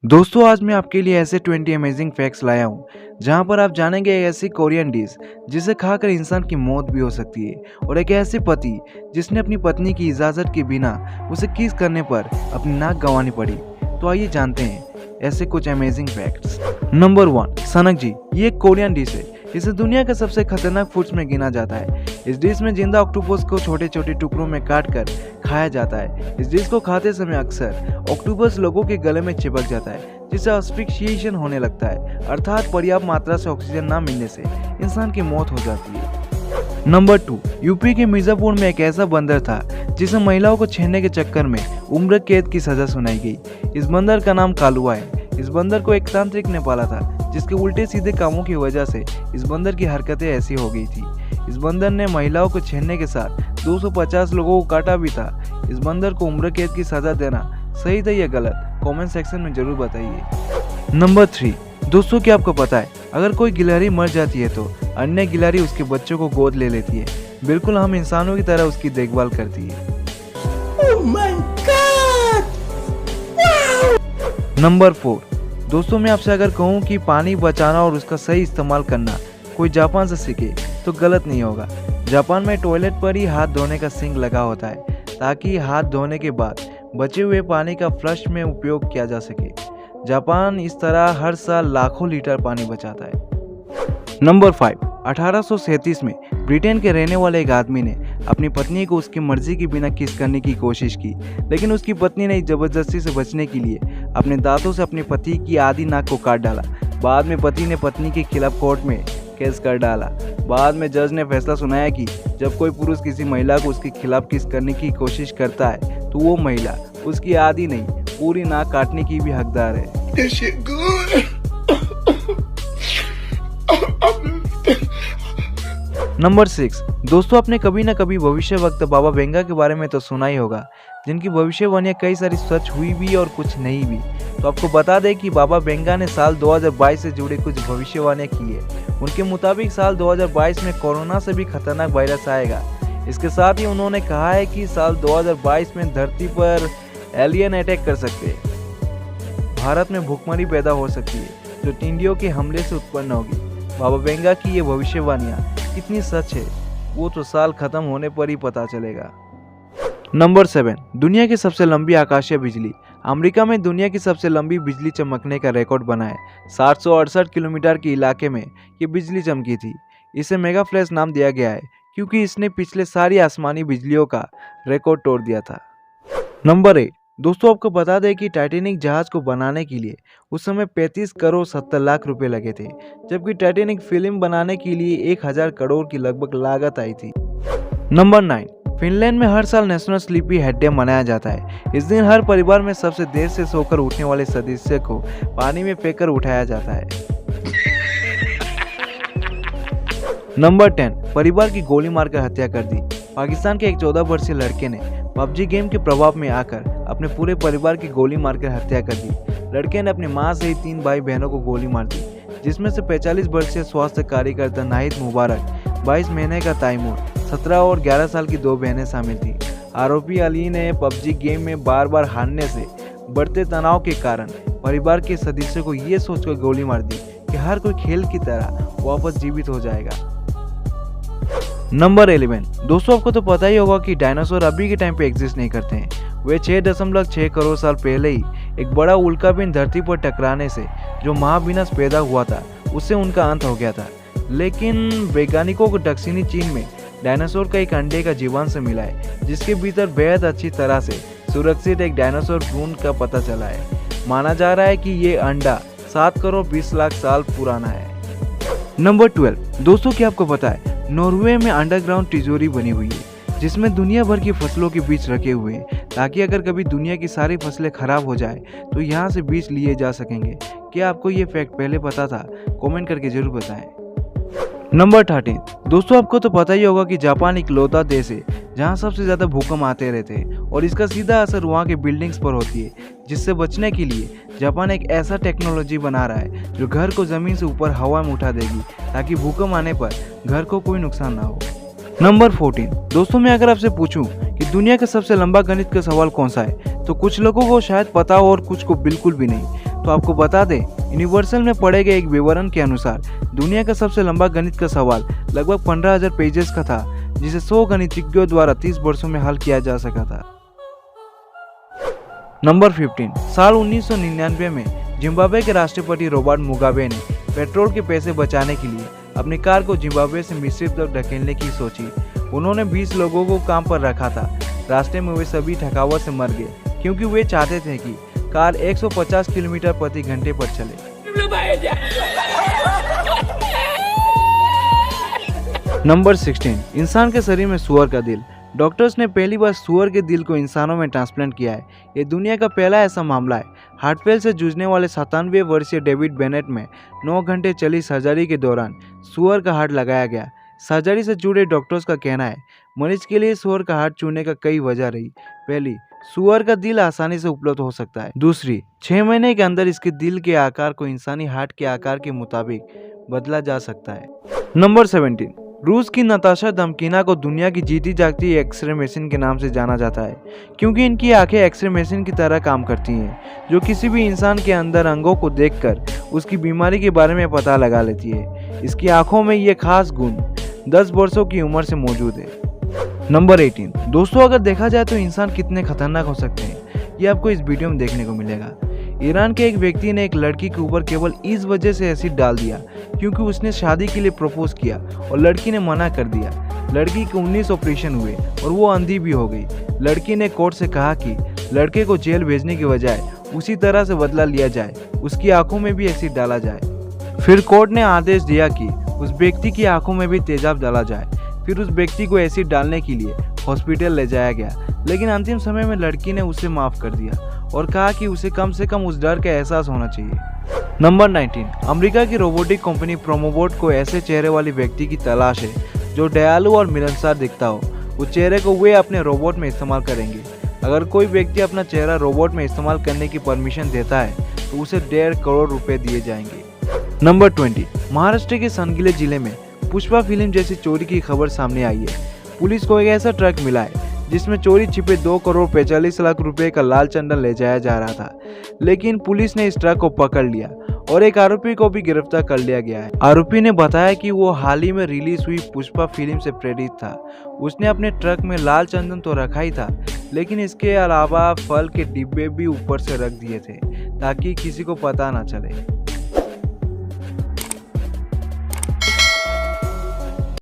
दोस्तों आज मैं आपके लिए ऐसे 20 अमेजिंग फैक्ट्स लाया हूँ जहाँ पर आप जानेंगे एक ऐसी कोरियन डिश जिसे खाकर इंसान की मौत भी हो सकती है और एक ऐसे पति जिसने अपनी पत्नी की इजाज़त के बिना उसे किस करने पर अपनी नाक गंवानी पड़ी। तो आइए जानते हैं ऐसे कुछ अमेजिंग फैक्ट्स। नंबर 1, सनक जी। ये एक कोरियन डिश है। इसे दुनिया के सबसे खतरनाक फूड्स में गिना जाता है। इस डिश में जिंदा ऑक्टोपस को छोटे छोटे टुकड़ों में काट कर खाया जाता है। इस डिश को खाते समय अक्सर ऑक्टोपस लोगों के गले में चिपक जाता है जिससे अस्फिक्सिएशन होने लगता है, अर्थात पर्याप्त मात्रा से ऑक्सीजन न मिलने से इंसान की मौत हो जाती है। नंबर 2, यूपी के मिर्जापुर में एक ऐसा बंदर था जिसे महिलाओं को छेड़ने के चक्कर में उम्र कैद की सजा सुनाई गई। इस बंदर का नाम कालुआ है। इस बंदर को एक तांत्रिक ने पाला था जिसके उल्टे सीधे कामों की वजह से इस बंदर की हरकतें ऐसी हो गई थी। इस बंदर ने महिलाओं को छेड़ने के साथ 250 लोगों को काटा भी था। इस बंदर को उम्र कैद की सजा देना सही था या गलत, कमेंट सेक्शन में जरूर बताइए। नंबर 3, दोस्तों क्या आपको पता है अगर कोई गिलहरी मर जाती है तो अन्य गिलहरी उसके बच्चों को गोद ले लेती है। बिल्कुल हम इंसानों की तरह उसकी देखभाल करती है। Oh my God! नंबर 4, दोस्तों मैं आपसे अगर कहूँ कि पानी बचाना और उसका सही इस्तेमाल करना कोई जापान से सीखे तो गलत नहीं होगा। जापान में टॉयलेट पर ही हाथ धोने का सिंक लगा होता है ताकि हाथ धोने के बाद बचे हुए पानी का फ्लश में उपयोग किया जा सके। जापान इस तरह हर साल लाखों लीटर पानी बचाता है। नंबर 5, 1837 में ब्रिटेन के रहने वाले एक आदमी ने अपनी पत्नी को उसकी मर्जी के बिना किस करने की कोशिश की, लेकिन उसकी पत्नी ने जबरदस्ती से बचने के लिए अपने दांतों से अपने पति की आधी नाक को काट डाला। बाद में पति ने पत्नी के खिलाफ कोर्ट में केस कर डाला। बाद में जज ने फैसला सुनाया कि जब कोई पुरुष किसी महिला को उसके खिलाफ किस करने की कोशिश करता है तो वो महिला उसकी आधी नहीं पूरी नाक काटने की भी हकदार है। This shit good. नंबर 6, दोस्तों आपने कभी न कभी भविष्य वक्त बाबा वेंगा के बारे में तो सुना ही होगा, जिनकी भविष्यवाणियां कई सारी सच हुई भी और कुछ नहीं भी। तो आपको बता दें कि बाबा वेंगा ने साल 2022 से जुड़े कुछ भविष्यवाणियां की है। उनके मुताबिक साल 2022 में कोरोना से भी खतरनाक वायरस आएगा। इसके साथ ही उन्होंने कहा है कि साल 2022 में धरती पर एलियन अटैक कर सकते हैं। भारत में भूखमरी पैदा हो सकती है जो टिड्डियों के हमले से उत्पन्न होगी। बाबा वेंगा की ये भविष्यवाणियां कितनी सच है वो तो साल खत्म होने पर ही पता चलेगा। नंबर 7, दुनिया की सबसे लंबी आकाशीय बिजली। अमेरिका में दुनिया की सबसे लंबी बिजली चमकने का रिकॉर्ड बना है। 768 किलोमीटर के इलाके में ये बिजली चमकी थी। इसे मेगा फ्लैश नाम दिया गया है क्योंकि इसने पिछले सारी आसमानी बिजलियों का रिकॉर्ड तोड़ दिया था। नंबर 8, दोस्तों आपको बता दें कि टाइटैनिक जहाज को बनाने के लिए उस समय 35 करोड़ 70 लाख रुपए लगे थे, जबकि टाइटैनिक फिल्म बनाने के लिए 1000 करोड़ की लगभग लागत आई थी। नंबर 9, फिनलैंड में हर साल नेशनल स्लीपी हेड डे मनाया जाता है। इस दिन हर परिवार में सबसे देर से सोकर उठने वाले सदस्य को पानी में फेंककर उठाया जाता है। नंबर 10, परिवार की गोली मारकर हत्या कर दी। पाकिस्तान के एक 14 वर्षीय लड़के ने पबजी गेम के प्रभाव में आकर अपने पूरे परिवार की गोली मारकर हत्या कर दी। लड़के ने अपनी मां सहित 3 भाई बहनों को गोली मार दी, जिसमें से 45 वर्षीय स्वास्थ्य कार्यकर्ता नाहिद मुबारक, 22 महीने का तैमूर, 17 और 11 साल की 2 बहनें शामिल थी। आरोपी अली ने पबजी गेम में बार बार हारने से बढ़ते तनाव के कारण परिवार के सदस्यों को ये सोचकर गोली मार दी कि हर कोई खेल की तरह वापस जीवित हो जाएगा। नंबर 11, दोस्तों आपको तो पता ही होगा कि डायनासोर अभी के टाइम पे एग्जिस्ट नहीं करते हैं। वे 6.6 करोड़ साल पहले ही एक बड़ा उल्कापिंड धरती पर टकराने से जो महाविनाश पैदा हुआ था उससे उनका अंत हो गया था। लेकिन वैज्ञानिकों को दक्षिणी चीन में डायनासोर का एक अंडे का जीवांश मिला है जिसके भीतर बेहद अच्छी तरह से सुरक्षित एक डायनासोर भ्रूण का पता चला है। माना जा रहा है कि ये अंडा 7 करोड़ 20 लाख साल पुराना है। नंबर 12, दोस्तों क्या आपको पता है नॉर्वे में अंडरग्राउंड तिजोरी बनी हुई है जिसमें दुनिया भर की फसलों के बीज रखे हुए हैं ताकि अगर कभी दुनिया की सारी फसलें खराब हो जाए तो यहाँ से बीज लिए जा सकेंगे। क्या आपको ये फैक्ट पहले पता था? कमेंट करके जरूर बताएं। नंबर 13, दोस्तों आपको तो पता ही होगा कि जापान एक लौता देश है जहाँ सबसे ज्यादा भूकंप आते रहते हैं और इसका सीधा असर वहाँ के बिल्डिंग्स पर होती है। जिससे बचने के लिए जापान एक ऐसा टेक्नोलॉजी बना रहा है जो घर को जमीन से ऊपर हवा में उठा देगी ताकि भूकंप आने पर घर को कोई नुकसान ना हो। नंबर 14, दोस्तों मैं अगर आपसे पूछूं कि दुनिया का सबसे लंबा गणित का सवाल कौन सा है तो कुछ लोगों को शायद पता हो और कुछ को बिल्कुल भी नहीं। तो आपको बता दें, यूनिवर्सल में पढ़े गए एक विवरण के अनुसार दुनिया का सबसे लंबा गणित का सवाल लगभग 15,000 पेजेस का था, जिसे 100 गणितज्ञों द्वारा 30 वर्षों में हल किया जा सका था। नंबर 15, साल 1999 में जिम्बाब्वे के राष्ट्रपति रॉबर्ट मुगाबे ने पेट्रोल के पैसे बचाने के लिए अपनी कार को जिम्बाब्वे से मिस्र तक ढकेलने की सोची। उन्होंने 20 लोगों को काम पर रखा था। रास्ते में वे सभी थकावट से मर गए क्योंकि वे चाहते थे कि कार 150 किलोमीटर प्रति घंटे पर चले। नंबर 16, इंसान के शरीर में सूअर का दिल। डॉक्टर्स ने पहली बार सूअर के दिल को इंसानों में ट्रांसप्लांट किया है। ये दुनिया का पहला ऐसा मामला है। हार्टफेल से जूझने वाले 97 वर्षीय डेविड बेनेट में 9 घंटे चली सर्जरी के दौरान सूअर का हार्ट लगाया गया। सर्जरी से जुड़े डॉक्टर्स का कहना है, मरीज के लिए सूअर का हार्ट चुनने का कई वजह रही। पहली, सूअर का दिल आसानी से उपलब्ध हो सकता है। दूसरी, 6 महीने के अंदर इसके दिल के आकार को इंसानी हार्ट के आकार के मुताबिक बदला जा सकता है। नंबर 17, रूस की नताशा दमकीना को दुनिया की जीती जागती एक्सरे मशीन के नाम से जाना जाता है, क्योंकि इनकी आंखें एक्सरे मशीन की तरह काम करती हैं, जो किसी भी इंसान के अंदर अंगों को देखकर उसकी बीमारी के बारे में पता लगा लेती है। इसकी आंखों में ये खास गुण 10 वर्षों की उम्र से मौजूद है। नंबर 18, दोस्तों अगर देखा जाए तो इंसान कितने खतरनाक हो सकते हैं, ये आपको इस वीडियो में देखने को मिलेगा। ईरान के एक व्यक्ति ने एक लड़की के ऊपर केवल इस वजह से एसिड डाल दिया क्योंकि उसने शादी के लिए प्रपोज किया और लड़की ने मना कर दिया। लड़की के 19 ऑपरेशन हुए और वो अंधी भी हो गई। लड़की ने कोर्ट से कहा कि लड़के को जेल भेजने के बजाय उसी तरह से बदला लिया जाए, उसकी आंखों में भी एसिड डाला जाए। फिर कोर्ट ने आदेश दिया कि उस व्यक्ति की आंखों में भी तेजाब डाला जाए। फिर उस व्यक्ति को एसिड डालने के लिए हॉस्पिटल ले जाया गया, लेकिन अंतिम समय में लड़की ने उसे माफ कर दिया और कहा कि उसे कम से कम उस डर का एहसास होना चाहिए। नंबर 19, अमेरिका की रोबोटिक कंपनी प्रोमोबोट को ऐसे चेहरे वाली व्यक्ति की तलाश है जो दयालु और मिलनसार दिखता हो। उस चेहरे को वे अपने रोबोट में इस्तेमाल करेंगे। अगर कोई व्यक्ति अपना चेहरा रोबोट में इस्तेमाल करने की परमिशन देता है तो उसे 1.5 करोड़ रुपए दिए जाएंगे। नंबर 20, महाराष्ट्र के संगीले जिले में पुष्पा फिल्म जैसी चोरी की खबर सामने आई है। पुलिस को एक ऐसा ट्रक मिला है जिसमें चोरी छिपे 2 करोड़ 45 लाख रुपए का लाल चंदन ले जाया जा रहा था, लेकिन पुलिस ने इस ट्रक को पकड़ लिया और एक आरोपी को भी गिरफ्तार कर लिया गया है। आरोपी ने बताया कि वो हाल ही में रिलीज हुई पुष्पा फिल्म से प्रेरित था। उसने अपने ट्रक में लाल चंदन तो रखा ही था, लेकिन इसके अलावा फल के डिब्बे भी ऊपर से रख दिए थे ताकि किसी को पता ना चले।